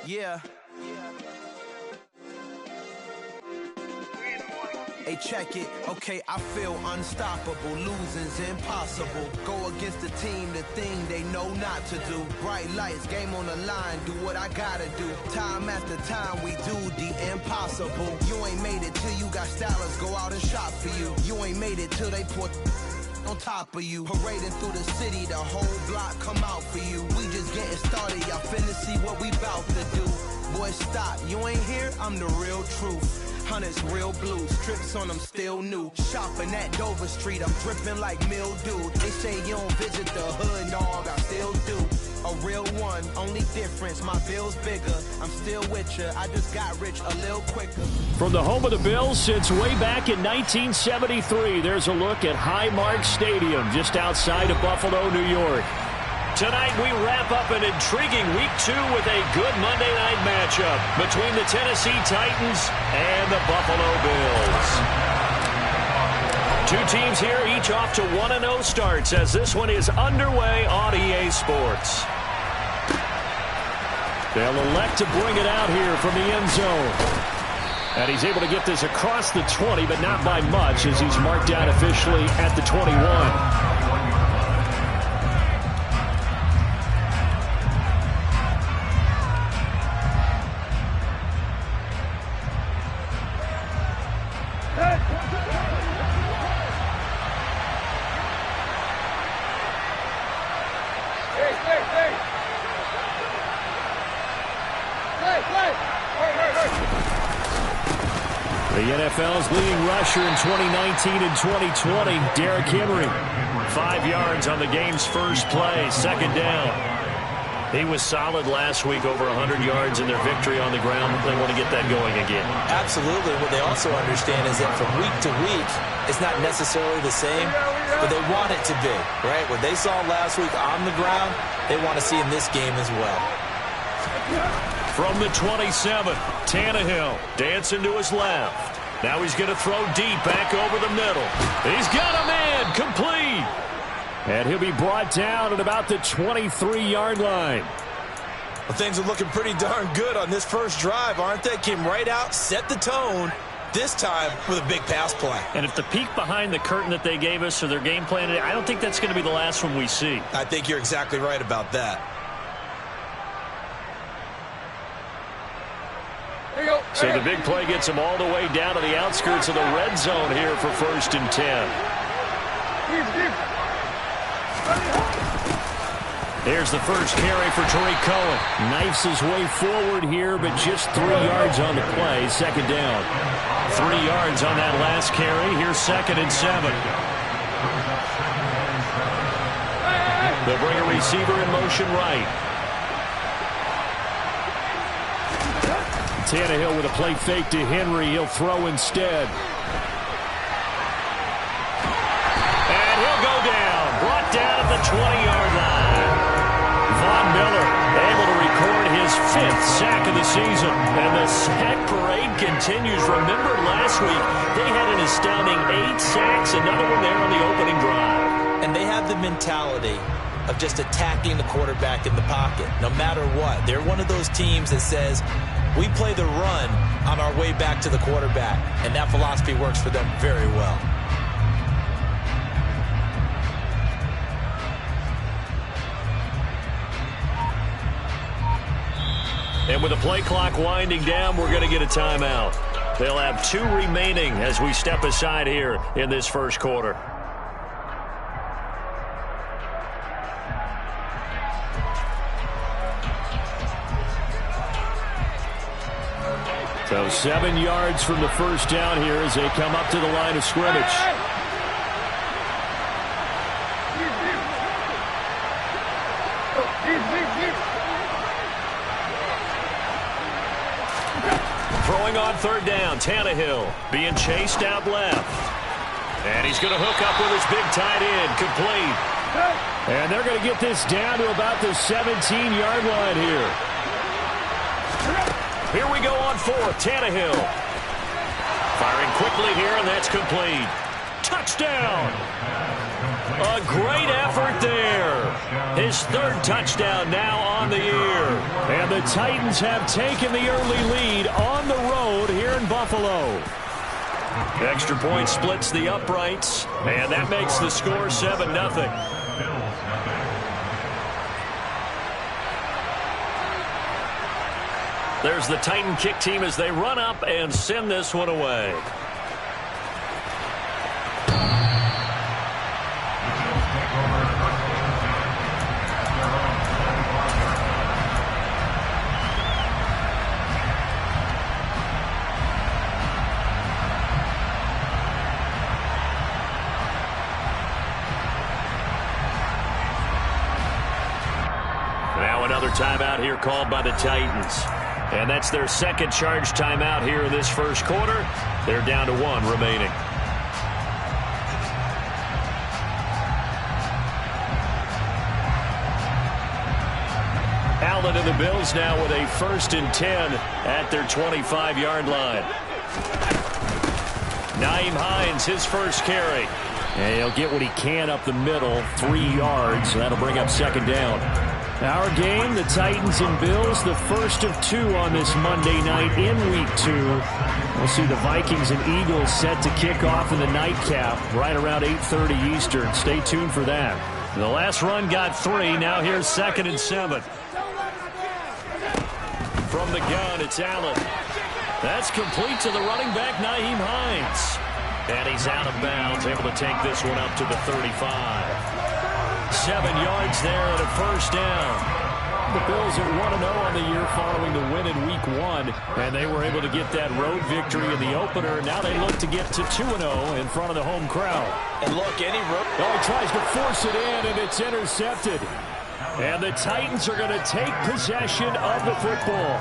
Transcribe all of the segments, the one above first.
Yeah. Hey, check it. Okay, I feel unstoppable. Losing's impossible. Go against the team, the thing they know not to do. Bright lights, game on the line. Do what I gotta do. Time after time, we do the impossible. You ain't made it till you got stylers go out and shop for you. You ain't made it till they put on top of you. Parading through the city, the whole block come out for you. We just getting started, y'all finna see what we bout to do. Boy, stop, you ain't here, I'm the real truth. Hunters, real blue, strips on them still new. Shopping at Dover Street, I'm dripping like mildew. They say you don't visit the hood, dog, I still do. A real one, only difference, my bill's bigger. I'm still with ya, I just got rich a little quicker. From the home of the Bills since way back in 1973, there's a look at Highmark Stadium just outside of Buffalo, New York. Tonight we wrap up an intriguing Week 2 with a good Monday night matchup between the Tennessee Titans and the Buffalo Bills. Two teams here, each off to 1-0 starts as this one is underway on EA Sports. They'll elect to bring it out here from the end zone. And he's able to get this across the 20, but not by much as he's marked down officially at the 21. The NFL's leading rusher in 2019 and 2020, Derrick Henry. 5 yards on the game's first play, second down. He was solid last week, over 100 yards in their victory on the ground. They want to get that going again. Absolutely. What they also understand is that from week to week, it's not necessarily the same, but they want it to be, right? What they saw last week on the ground, they want to see in this game as well. From the 27, Tannehill dancing to his left. Now he's going to throw deep back over the middle. He's got a man, complete. And he'll be brought down at about the 23-yard line. Well, things are looking pretty darn good on this first drive, aren't they? Came right out, set the tone, this time with a big pass play. And if the peek behind the curtain that they gave us or their game plan, I don't think that's going to be the last one we see. I think you're exactly right about that. So the big play gets him all the way down to the outskirts of the red zone here for 1st and 10. Here's the first carry for Tariq Cohen. Knifes his way forward here, but just 3 yards on the play. Second down. 3 yards on that last carry. Here's 2nd and 7. They'll bring a receiver in motion right. Tannehill with a play fake to Henry. He'll throw instead. And he'll go down. Brought down at the 20-yard line. Von Miller able to record his 5th sack of the season. And the sack parade continues. Remember last week, they had an astounding 8 sacks. Another one there on the opening drive. And they have the mentality of just attacking the quarterback in the pocket, no matter what. They're one of those teams that says, we play the run on our way back to the quarterback, and that philosophy works for them very well. And with the play clock winding down, we're going to get a timeout. They'll have 2 remaining as we step aside here in this first quarter. So 7 yards from the first down here as they come up to the line of scrimmage. Throwing on 3rd down, Tannehill being chased out left. And he's going to hook up with his big tight end, complete. And they're going to get this down to about the 17-yard line here. Here we go on 4th, Tannehill. Firing quickly here, and that's complete. Touchdown! A great effort there. His third touchdown now on the year. And the Titans have taken the early lead on the road here in Buffalo. Extra point splits the uprights, and that makes the score 7-0. There's the Titan kick team as they run up and send this one away. Now another timeout here called by the Titans. And that's their second charge timeout here in this first quarter. They're down to 1 remaining. Allen and the Bills now with a 1st and 10 at their 25-yard line. Nyheim Hines, his first carry. And he'll get what he can up the middle, 3 yards. So that'll bring up 2nd down. Our game, the Titans and Bills, the first of 2 on this Monday night in Week 2. We'll see the Vikings and Eagles set to kick off in the nightcap right around 8:30 Eastern. Stay tuned for that. The last run got 3. Now here's 2nd and 7. From the gun, it's Allen. That's complete to the running back, Nyheim Hines. And he's out of bounds, able to take this one up to the 35. 7 yards there and a 1st down. The Bills are 1-0 on the year following the win in Week 1, and they were able to get that road victory in the opener. Now they look to get to 2-0 in front of the home crowd. And look, any road... Oh, he tries to force it in, and it's intercepted. And the Titans are going to take possession of the football.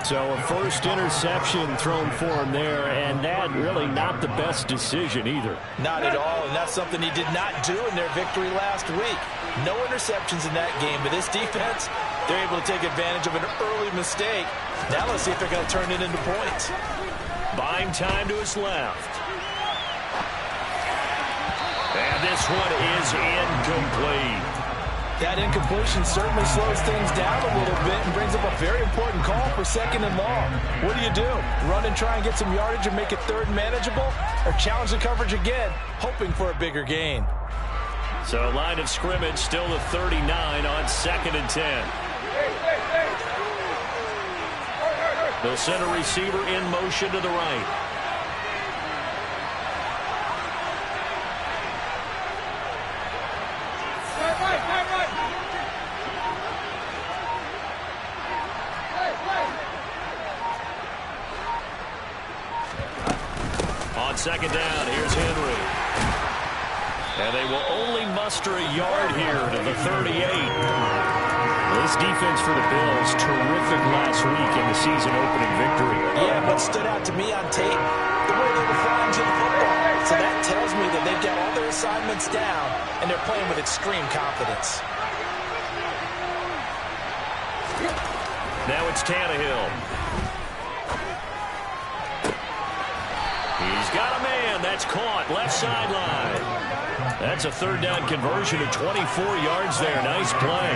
So a first interception thrown for him there, and that really not the best decision either. Not at all, and that's something he did not do in their victory last week. No interceptions in that game, but this defense, they're able to take advantage of an early mistake. Now let's see if they're going to turn it into points. Buying time to his left. And this one is incomplete. That incompletion certainly slows things down a little bit and brings up a very important call for 2nd and long. What do? Run and try and get some yardage and make it 3rd manageable? Or challenge the coverage again, hoping for a bigger gain? So line of scrimmage still the 39 on 2nd and 10. They'll send a receiver in motion to the right. On 2nd down, here's Henry. And they will only muster a yard here to the 38. This defense for the Bills, terrific last week in the season-opening victory. Yeah, what stood out to me on tape, the way they were flying to the football. So that tells me that they've got all their assignments down, and they're playing with extreme confidence. Now it's Tannehill. He's got a man. That's caught. Left sideline. That's a 3rd down conversion of 24 yards there. Nice play.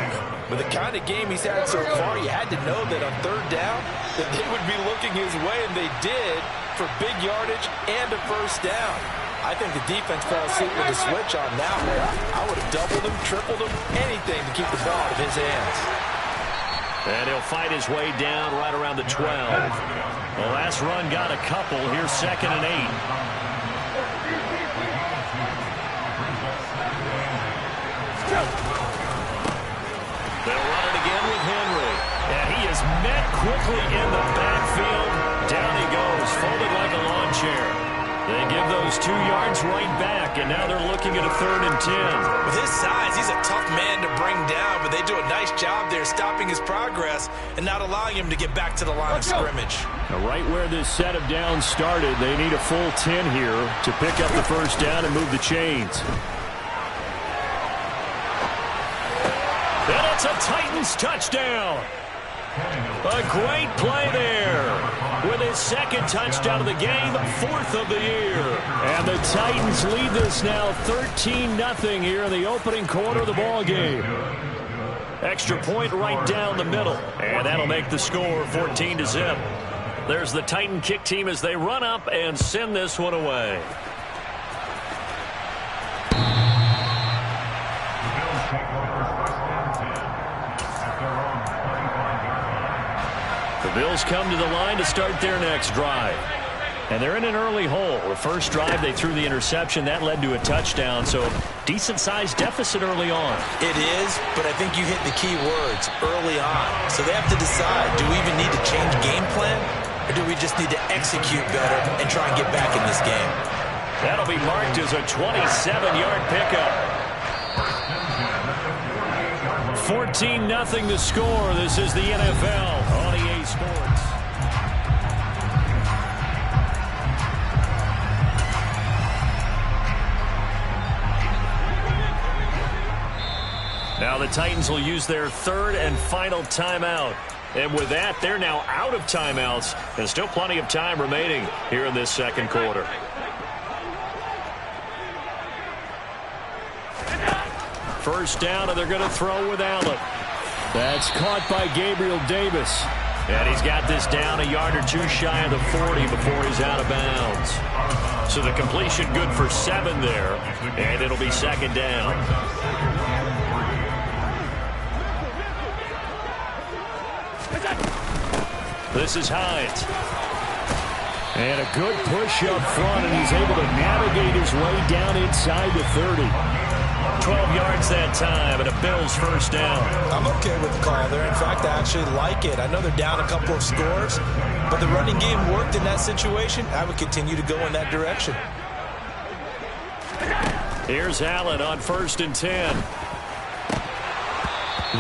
With the kind of game he's had so far, you had to know that on 3rd down that they would be looking his way, and they did for big yardage and a 1st down. I think the defense fell asleep with the switch on that one. I would have doubled him, tripled him, anything to keep the ball out of his hands. And he'll fight his way down right around the 12. The last run got a couple. Here's 2nd and 8. They'll run it again with Henry. And he is met quickly in the backfield. Down he goes, folded like a lawn chair. They give those 2 yards right back, and now they're looking at a 3rd and 10. With his size, he's a tough man to bring down, but they do a nice job there stopping his progress and not allowing him to get back to the line of scrimmage. Now, right where this set of downs started, they need a full 10 here to pick up the 1st down and move the chains. And it's a Titans touchdown. A great play there. with his second touchdown of the game, 4th of the year. And the Titans lead this now 13-0 here in the opening quarter of the ball game. Extra point right down the middle, and that'll make the score 14-0. There's the Titan kick team as they run up and send this one away. The Bills come to the line to start their next drive. And they're in an early hole. The first drive, they threw the interception. That led to a touchdown, so decent-sized deficit early on. It is, but I think you hit the key words, early on. So they have to decide, do we even need to change game plan, or do we just need to execute better and try and get back in this game? That'll be marked as a 27-yard pickup. 14-0 the score. This is the NFL on EA Sports. Now the Titans will use their third and final timeout. And with that, they're now out of timeouts. And still plenty of time remaining here in this second quarter. First down, and they're going to throw with Allen. That's caught by Gabriel Davis. And he's got this down a yard or two shy of the 40 before he's out of bounds. So the completion good for 7 there. And it'll be second down. This is Hines. And a good push up front, and he's able to navigate his way down inside the 30. 12 yards that time, and a Bills first down. I'm okay with the call there. In fact, I actually like it. I know they're down a couple of scores, but the running game worked in that situation. I would continue to go in that direction. Here's Allen on 1st and 10.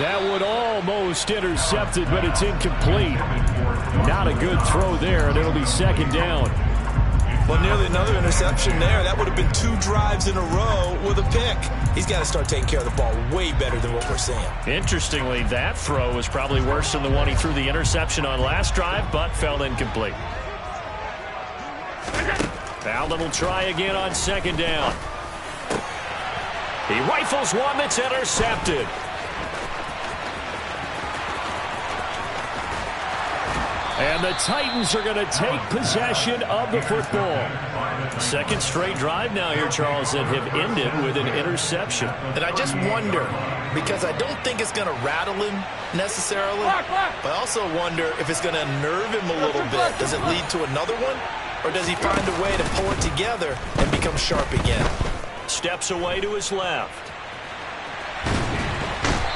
That would almost intercepted, but it's incomplete. Not a good throw there, and it'll be second down. Well, nearly another interception there. That would have been 2 drives in a row with a pick. He's got to start taking care of the ball way better than what we're seeing. Interestingly, that throw was probably worse than the one he threw the interception on last drive, but fell incomplete. Allen will try again on second down. He rifles one that's intercepted. And the Titans are going to take possession of the football. Second straight drive now here, Charles, that have ended with an interception. And I just wonder, because I don't think it's going to rattle him necessarily, but I also wonder if it's going to unnerve him a little bit. Does it lead to another one, or does he find a way to pull it together and become sharp again? Steps away to his left.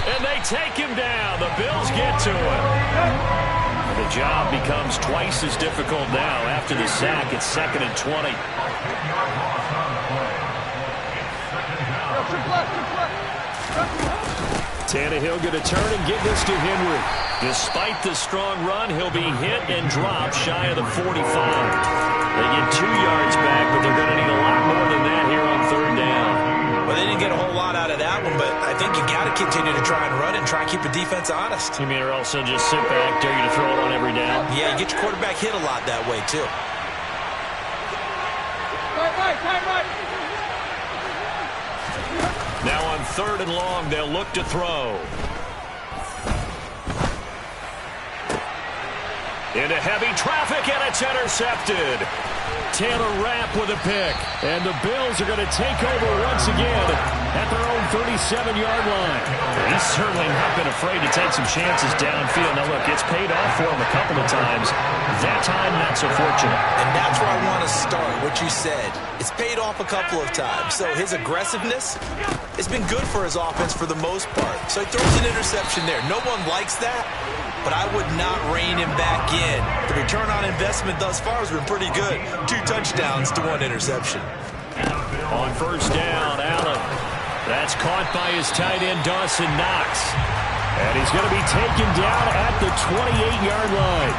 And they take him down. The Bills get to him. The job becomes twice as difficult now after the sack. It's 2nd and 20. Tannehill going to turn and give this to Henry. Despite the strong run, he'll be hit and dropped shy of the 45. They get 2 yards back, but they're going to need a lot more than that here on 3rd down. Well, they didn't get a whole lot out of that one, but I think you got to continue to try and run and try and keep the defense honest. You mean or else they'll just sit back, dare you to throw it on every down? Yeah, you get your quarterback hit a lot that way, too. Now on 3rd and long, they'll look to throw. Into heavy traffic, and it's intercepted. Taylor Rapp with a pick. And the Bills are going to take over once again at their own 37-yard line. He's certainly not been afraid to take some chances downfield. Now, look, it's paid off for him a couple of times. That time, not so fortunate. And that's where I want to start, what you said. It's paid off a couple of times. So his aggressiveness has been good for his offense for the most part. So he throws an interception there. No one likes that, but I would not rein him back in. The return on investment thus far has been pretty good. 2 touchdowns to 1 interception. On 1st down, Allen. That's caught by his tight end, Dawson Knox. And he's going to be taken down at the 28-yard line.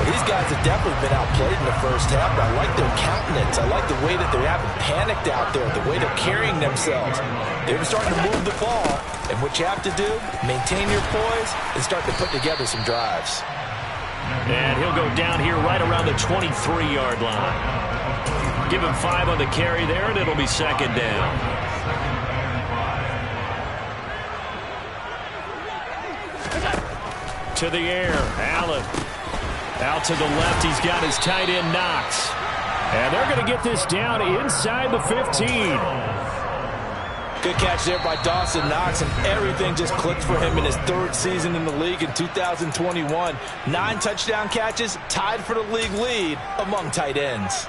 Well, these guys have definitely been outplayed in the first half, but I like their countenance. I like the way that they haven't panicked out there, the way they're carrying themselves. They're starting to move the ball, and what you have to do, maintain your poise and start to put together some drives. And he'll go down here right around the 23-yard line. Give him 5 on the carry there, and it'll be second down. To the air, Allen. Out to the left, he's got his tight end, Knox. And they're going to get this down inside the 15. Good catch there by Dawson Knox, and everything just clicked for him in his 3rd season in the league in 2021. 9 touchdown catches, tied for the league lead among tight ends.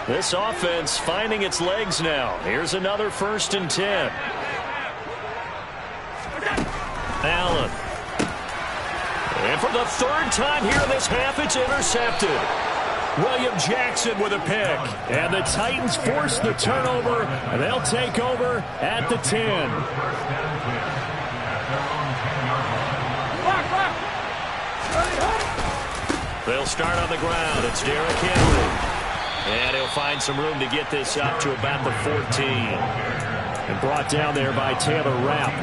This offense finding its legs now. Here's another 1st and 10. Allen. And for the 3rd time here in this half, it's intercepted. William Jackson with a pick. And the Titans force the turnover, and they'll take over at the 10. They'll start on the ground. It's Derrick Henry. And he'll find some room to get this up to about the 14. And brought down there by Taylor Rapp.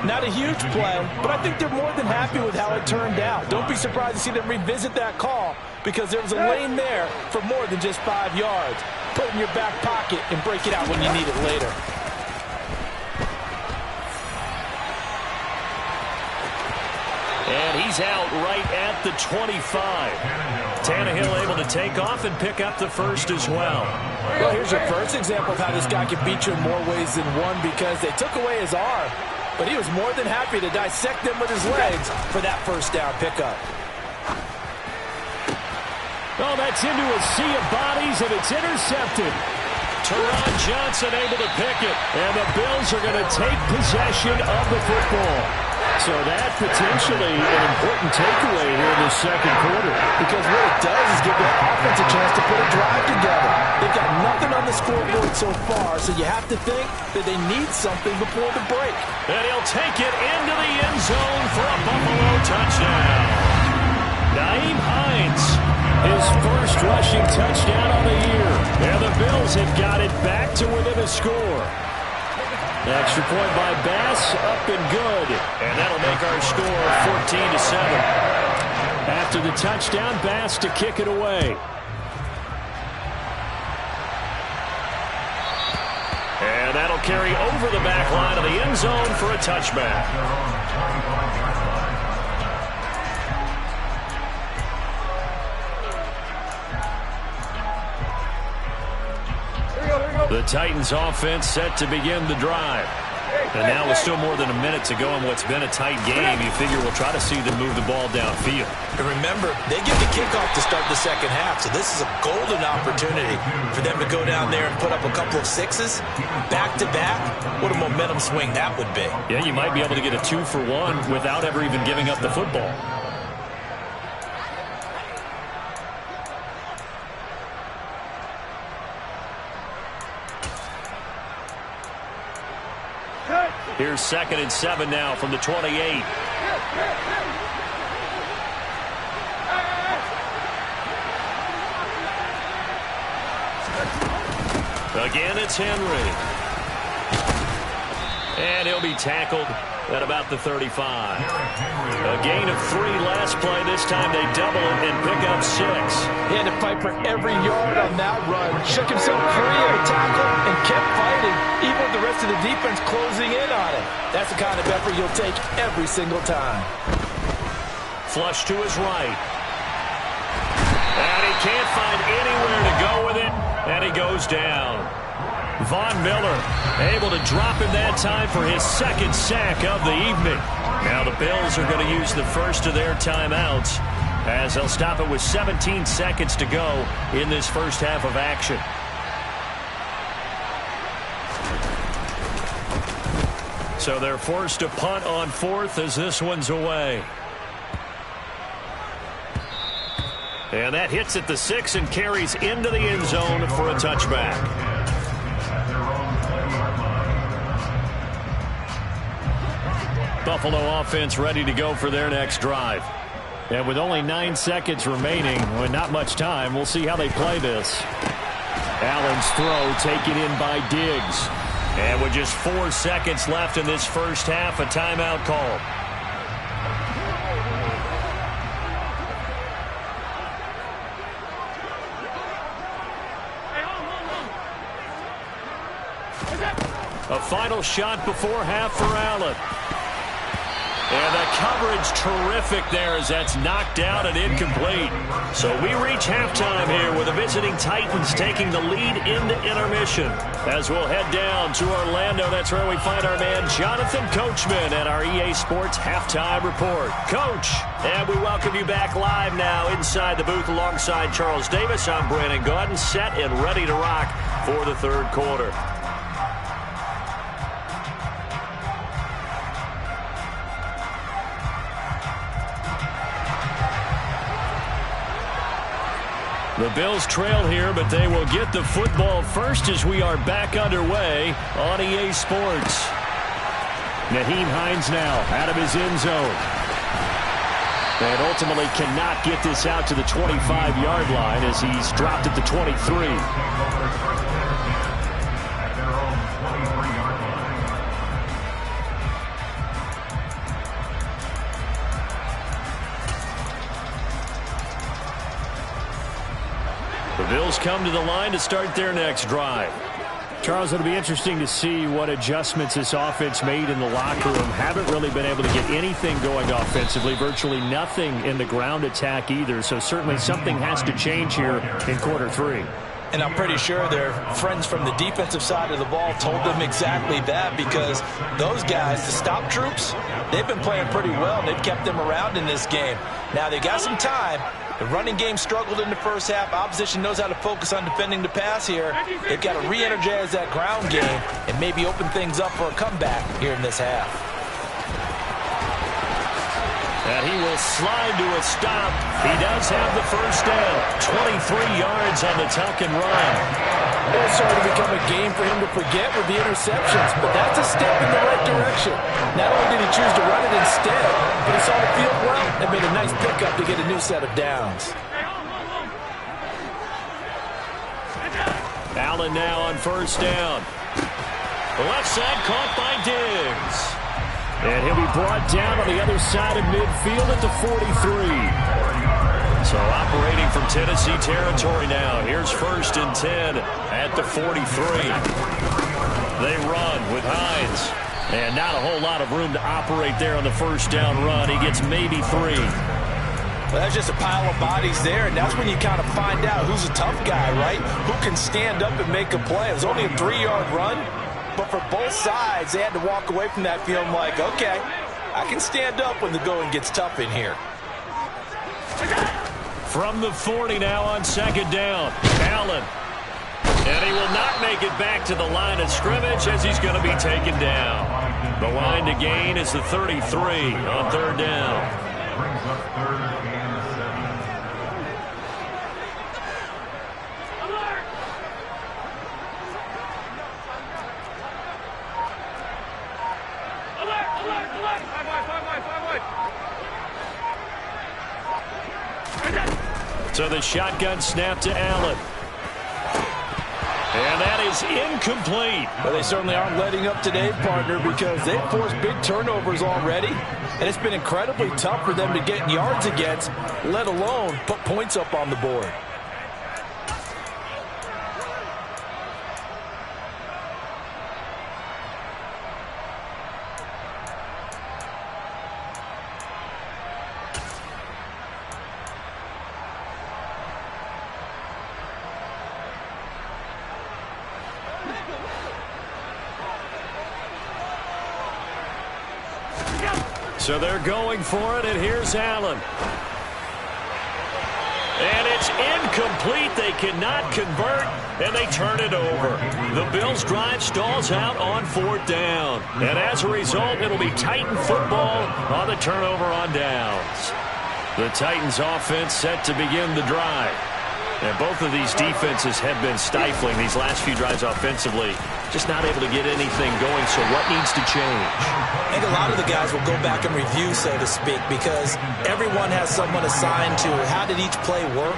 Not a huge play, but I think they're more than happy with how it turned out. Don't be surprised to see them revisit that call, because there was a lane there for more than just 5 yards. Put it in your back pocket and break it out when you need it later. And he's out right at the 25. Tannehill able to take off and pick up the 1st as well. Well, here's your first example of how this guy can beat you in more ways than one, because they took away his arm. But he was more than happy to dissect them with his legs for that 1st down pickup. Oh, that's into a sea of bodies, and it's intercepted. Teron Johnson able to pick it, and the Bills are going to take possession of the football. So that potentially an important takeaway here in the 2nd quarter. Because what it does is give their offense a chance to put a drive together. They've got nothing on the scoreboard so far, so you have to think that they need something before the break. And he'll take it into the end zone for a Buffalo touchdown. Nyheim Hines, his 1st rushing touchdown on the year. And the Bills have got it back to within a score. Extra point by Bass, up and good. And that'll make our score 14-7. After the touchdown, Bass to kick it away. And that'll carry over the back line of the end zone for a touchback. The Titans offense set to begin the drive. And now with still more than a minute to go in what's been a tight game, you figure we'll try to see them move the ball downfield. And remember, they get the kickoff to start the 2nd half, so this is a golden opportunity for them to go down there and put up a couple of 6s back-to-back. What a momentum swing that would be. Yeah, you might be able to get a 2-for-1 without ever even giving up the football. Here's 2nd and 7 now from the 28. Again, it's Henry. And he'll be tackled at about the 35. A gain of 3 last play. This time they double it and pick up 6. He had to fight for every yard on that run. Shook himself free of the tackle and kept fighting, even with the rest of the defense closing in on it. That's the kind of effort you'll take every single time. Flush to his right. And he can't find anywhere to go with it, and he goes down. Von Miller able to drop him that time for his 2nd sack of the evening. Now the Bills are going to use the 1st of their timeouts as they'll stop it with 17 seconds to go in this 1st half of action. So they're forced to punt on 4th as this one's away. And that hits at the 6 and carries into the end zone for a touchback. Buffalo offense ready to go for their next drive. And with only 9 seconds remaining, with not much time, we'll see how they play this. Allen's throw taken in by Diggs. And with just 4 seconds left in this 1st half, a timeout call. A final shot before half for Allen. And the coverage terrific there as that's knocked out and incomplete. So we reach halftime here with the visiting Titans taking the lead into intermission. As we'll head down to Orlando, that's where we find our man Jonathan Coachman at our EA Sports Halftime Report. Coach, and we welcome you back live now inside the booth alongside Charles Davis. I'm Brandon Gaudin, set and ready to rock for the third quarter. The Bills trail here, but they will get the football first as we are back underway on EA Sports. Nyheim Hines now out of his end zone. And ultimately cannot get this out to the 25-yard line as he's dropped at the 23. The Bills come to the line to start their next drive. Charles, it'll be interesting to see what adjustments this offense made in the locker room. Haven't really been able to get anything going offensively, virtually nothing in the ground attack either. So certainly something has to change here in quarter three. And I'm pretty sure their friends from the defensive side of the ball told them exactly that, because those guys, the stop troops, they've been playing pretty well, and they've kept them around in this game. Now, they got some time. The running game struggled in the first half. Opposition knows how to focus on defending the pass here. They've got to re-energize that ground game and maybe open things up for a comeback here in this half. And he will slide to a stop. He does have the first down. 23 yards on the tuck and run. It's starting to become a game for him to forget with the interceptions, but that's a step in the right direction. Not only did he choose to run it instead, but he saw the field well and made a nice pickup to get a new set of downs. Allen now on first down. The left side caught by Diggs. And he'll be brought down on the other side of midfield at the 43. So operating from Tennessee territory now. Here's first and 10 at the 43. They run with Hines. And not a whole lot of room to operate there on the first down run. He gets maybe 3. Well, that's just a pile of bodies there, and that's when you kind of find out who's a tough guy, right? Who can stand up and make a play. It was only a 3-yard run, but for both sides, they had to walk away from that feeling like, okay, I can stand up when the going gets tough in here. From the 40 now on second down, Allen. And he will not make it back to the line of scrimmage as he's going to be taken down. The line to gain is the 33 on third down. Brings up third and 7. So the shotgun snap to Allen. And that is incomplete. Well, they certainly aren't letting up today, partner, because they've forced big turnovers already. And it's been incredibly tough for them to get yards against, let alone put points up on the board. So they're going for it, and here's Allen. And it's incomplete. They cannot convert, and they turn it over. The Bills' drive stalls out on fourth down. And as a result, it'll be Titan football on the turnover on downs. The Titans' offense set to begin the drive. And both of these defenses have been stifling these last few drives offensively. Just not able to get anything going, so what needs to change? I think a lot of the guys will go back and review, so to speak, because everyone has someone assigned to how did each play work.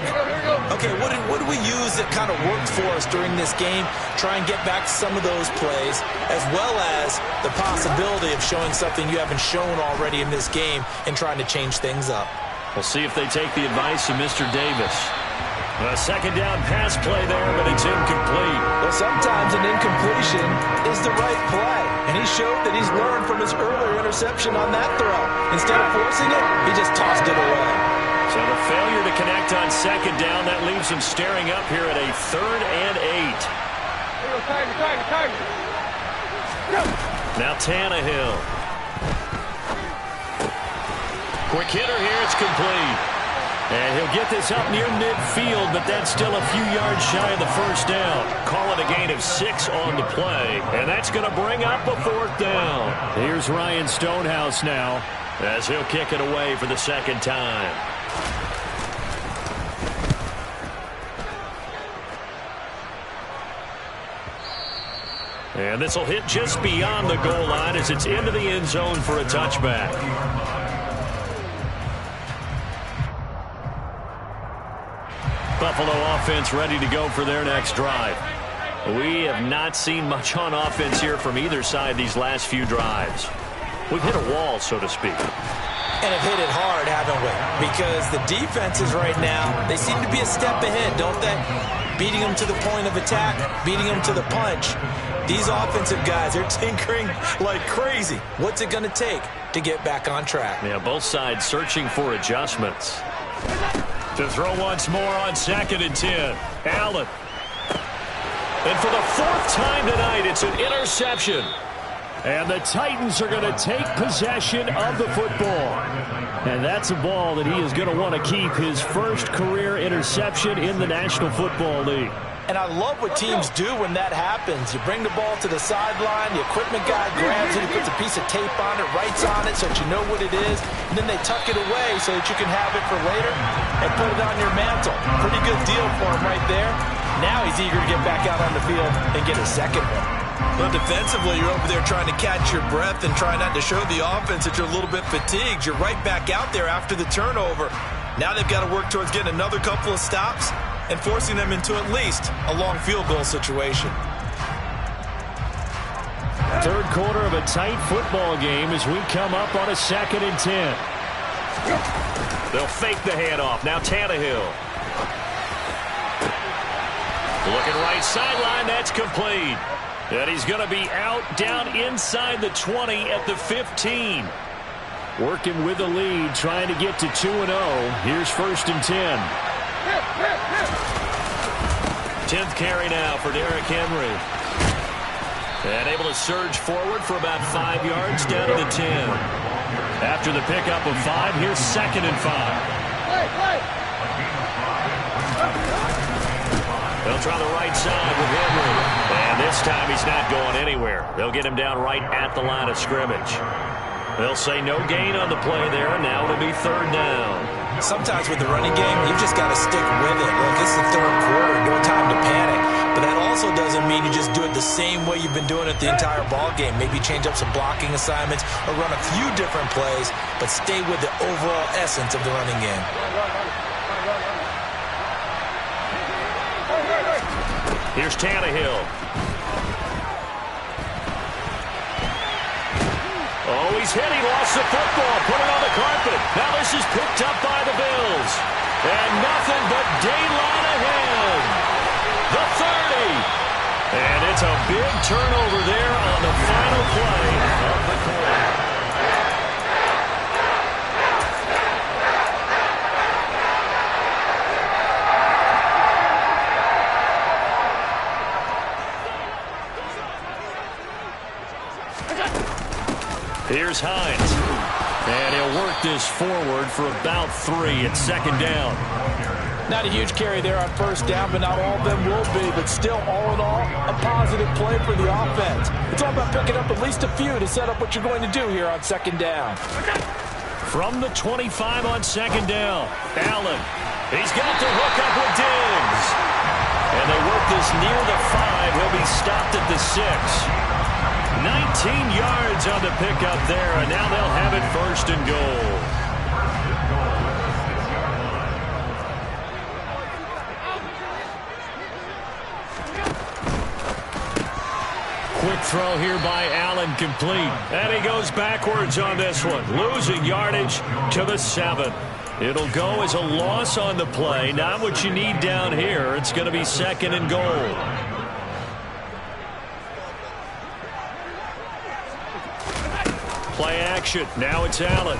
Okay, what did we use that kind of worked for us during this game? Try and get back to some of those plays, as well as the possibility of showing something you haven't shown already in this game and trying to change things up. We'll see if they take the advice of Mr. Davis. A second down pass play there, but it's incomplete. Well, sometimes an incompletion is the right play. And he showed that he's learned from his earlier interception on that throw. Instead of forcing it, he just tossed it away. So the failure to connect on second down, that leaves him staring up here at a 3rd and 8. Now Tannehill. Quick hitter here, it's complete. And he'll get this up near midfield, but that's still a few yards shy of the first down. Call it a gain of 6 on the play. And that's going to bring up a 4th down. Here's Ryan Stonehouse now, as he'll kick it away for the second time. And this will hit just beyond the goal line as it's into the end zone for a touchback. Buffalo offense ready to go for their next drive. We have not seen much on offense here from either side these last few drives. We've hit a wall, so to speak. And have hit it hard, haven't we? Because the defenses right now, they seem to be a step ahead, don't they? Beating them to the point of attack, beating them to the punch. These offensive guys are tinkering like crazy. What's it going to take to get back on track? Yeah, both sides searching for adjustments. To throw once more on 2nd and 10. Allen. And for the 4th time tonight, it's an interception. And the Titans are going to take possession of the football. And that's a ball that he is going to want to keep, his first career interception in the National Football League. And I love what teams do when that happens. You bring the ball to the sideline, the equipment guy grabs it, he puts a piece of tape on it, writes on it so that you know what it is, and then they tuck it away so that you can have it for later and put it on your mantle. Pretty good deal for him right there. Now he's eager to get back out on the field and get a second one. Well, defensively, you're over there trying to catch your breath and try not to show the offense that you're a little bit fatigued. You're right back out there after the turnover. Now they've got to work towards getting another couple of stops and forcing them into at least a long field goal situation. 3rd quarter of a tight football game as we come up on a 2nd and 10. They'll fake the handoff. Now Tannehill. Looking right sideline. That's complete. And he's going to be out down inside the 20 at the 15. Working with the lead, trying to get to 2-0. Here's 1st and 10. 10th carry now for Derrick Henry. And able to surge forward for about 5 yards down to the 10. After the pickup of 5, here's 2nd and 5. They'll try the right side with Henry. And this time he's not going anywhere. They'll get him down right at the line of scrimmage. They'll say no gain on the play there, and now it'll be 3rd down. Sometimes with the running game, you've just got to stick with it. Look, it's the 3rd quarter, no time to panic. But that also doesn't mean you just do it the same way you've been doing it the entire ball game. Maybe change up some blocking assignments or run a few different plays, but stay with the overall essence of the running game. Here's Tannehill. Oh, he's hit. He lost the football. Put it on the carpet. Now this is picked up by the Bills. And nothing but daylight ahead. The 30. And it's a big turnover there on the final play of the quarter. Here's Hines. And he'll work this forward for about 3 at 2nd down. Not a huge carry there on 1st down, but not all of them will be. But still, all in all, a positive play for the offense. It's all about picking up at least a few to set up what you're going to do here on 2nd down. From the 25 on 2nd down, Allen. He's got to hook up with Diggs. And they work this near the 5. He'll be stopped at the 6. 19 yards on the pickup there, and now they'll have it 1st and goal. Quick throw here by Allen, complete. And he goes backwards on this one, losing yardage to the 7. It'll go as a loss on the play. Not what you need down here. It's going to be 2nd and goal. Play action. Now it's Allen.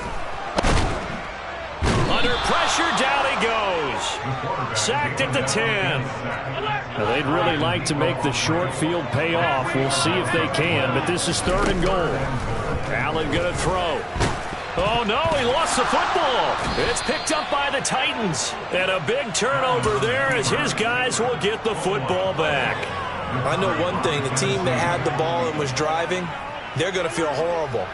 Under pressure, down he goes. Sacked at the 10. Now, they'd really like to make the short field pay off. We'll see if they can, but this is 3rd and goal. Allen going to throw. Oh, no, he lost the football. It's picked up by the Titans. And a big turnover there as his guys will get the football back. I know one thing. The team that had the ball and was driving, they're going to feel horrible.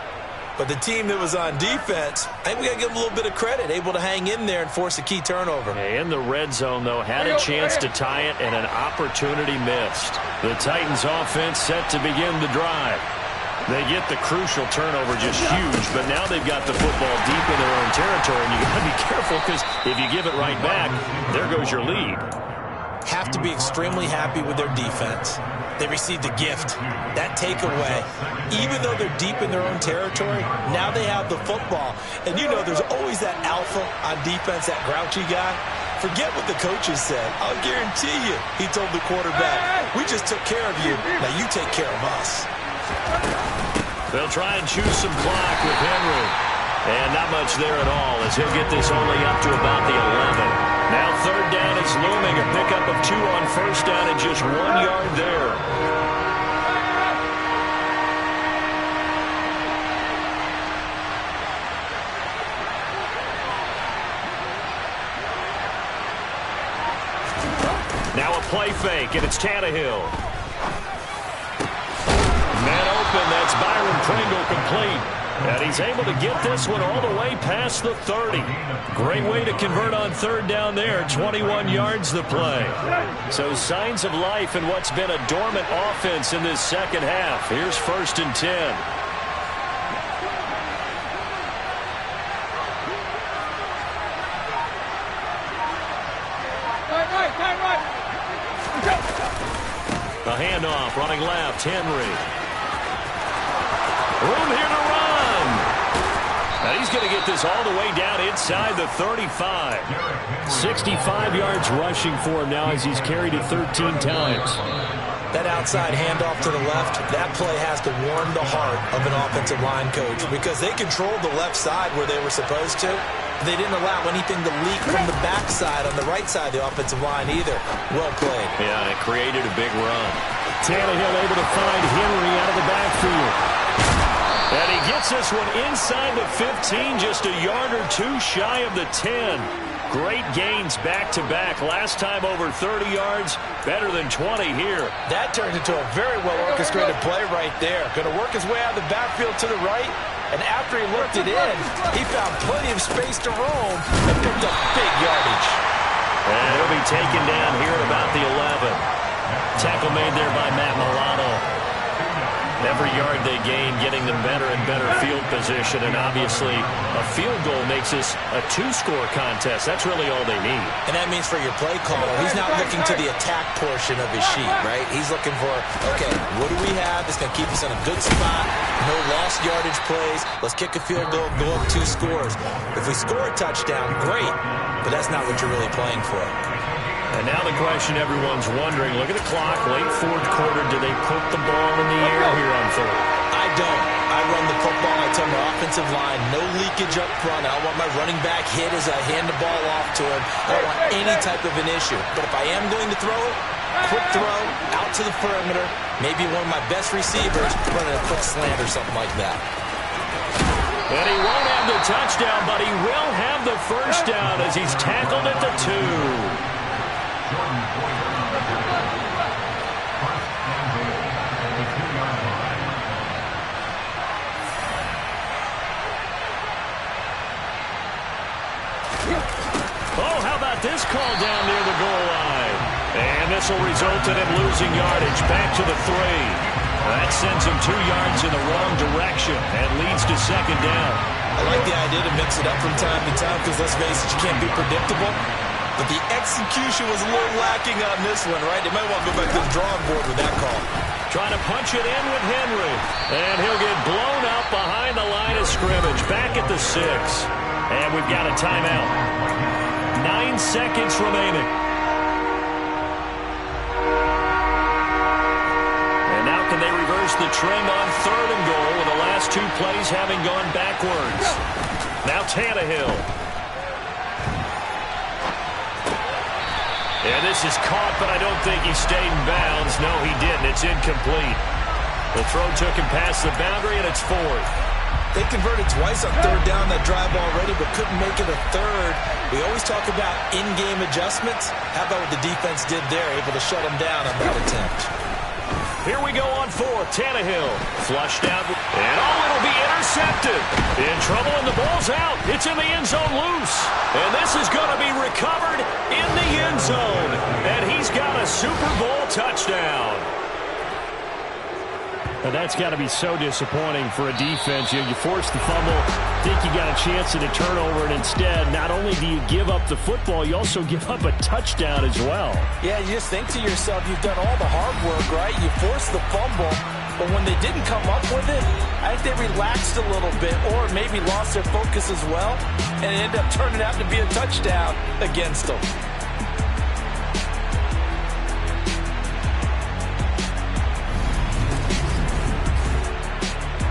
But the team that was on defense, I think we got to give them a little bit of credit, able to hang in there and force a key turnover. In the red zone, though, had a chance to tie it and an opportunity missed. The Titans offense set to begin the drive. They get the crucial turnover, just huge, but now they've got the football deep in their own territory, and you got to be careful because if you give it right back, there goes your lead. Have to be extremely happy with their defense. They received a gift. That takeaway, even though they're deep in their own territory, now they have the football. And you know there's always that alpha on defense, that grouchy guy. Forget what the coaches said. I'll guarantee you, he told the quarterback, we just took care of you. Now you take care of us. They'll try and choose some clock with Henry. And not much there at all as he'll get this only up to about the 11. Now 3rd down is looming. A pickup of 2 on 1st down and just 1 yard there. Now a play fake, and it's Tannehill. Man open, that's Byron Pringle complete. And he's able to get this one all the way past the 30. Great way to convert on 3rd down there. 21 yards the play. So signs of life in what's been a dormant offense in this second half. Here's 1st and 10. A handoff, running left, Henry. Room here to run. Now he's going to get this all the way down inside the 35. 65 yards rushing for him now as he's carried it 13 times. That outside handoff to the left, that play has to warm the heart of an offensive line coach because they controlled the left side where they were supposed to. They didn't allow anything to leak from the backside on the right side of the offensive line either. Well played. Yeah, and it created a big run. Tannehill able to find Henry out of the backfield. And he gets this one inside the 15, just a yard or 2 shy of the 10. Great gains back-to-back. Last time over 30 yards, better than 20 here. That turned into a very well-orchestrated play right there. Going to work his way out of the backfield to the right. And after he looked it in, he found plenty of space to roam and picked up big yardage. And he'll be taken down here at about the 11. Tackle made there by Matt Milano. Every yard they gain, getting them better and better field position. And obviously, a field goal makes this a 2-score contest. That's really all they need. And that means for your play caller, he's not looking to the attack portion of his sheet, right? He's looking for, okay, what do we have that's going to keep us in a good spot? No lost yardage plays. Let's kick a field goal, go up 2 scores. If we score a touchdown, great. But that's not what you're really playing for. And now the question everyone's wondering, look at the clock, late 4th quarter, do they put the ball in the air here on 3rd? I don't. I run the football. I tell my offensive line, no leakage up front. I don't want my running back hit as I hand the ball off to him. I don't want any type of an issue. But if I am going to throw it, quick throw, out to the perimeter, maybe one of my best receivers running a quick slant or something like that. And he won't have the touchdown, but he will have the 1st down as he's tackled at the 2. Oh, how about this call down near the goal line? And this will result in him losing yardage back to the 3. That sends him 2 yards in the wrong direction and leads to 2nd down. I like the idea to mix it up from time to time because, let's face it, you can't be predictable. But the execution was a little lacking on this one, right? They might want to go back to the drawing board with that call. Trying to punch it in with Henry. And he'll get blown out behind the line of scrimmage. Back at the 6. And we've got a timeout. 9 seconds remaining. And now can they reverse the trend on 3rd and goal with the last 2 plays having gone backwards? Now Tannehill. And this is caught, but I don't think he stayed in bounds. No, he didn't. It's incomplete. The throw took him past the boundary, and it's 4th. They converted twice on 3rd down that drive already, but couldn't make it a 3rd. We always talk about in-game adjustments. How about what the defense did there, able to shut them down on that attempt? Here we go on 4th. Tannehill flushed out, and it'll be intercepted. In trouble, and the ball's out. It's in the end zone loose. And this is going to be recovered in the end zone. And he's got a Super Bowl touchdown. Now that's got to be so disappointing for a defense. You force the fumble, think you got a chance at a turnover, and instead, not only do you give up the football, you also give up a touchdown as well. Yeah, you just think to yourself, you've done all the hard work, right? You forced the fumble, but when they didn't come up with it, I think they relaxed a little bit or maybe lost their focus as well, and it ended up turning out to be a touchdown against them.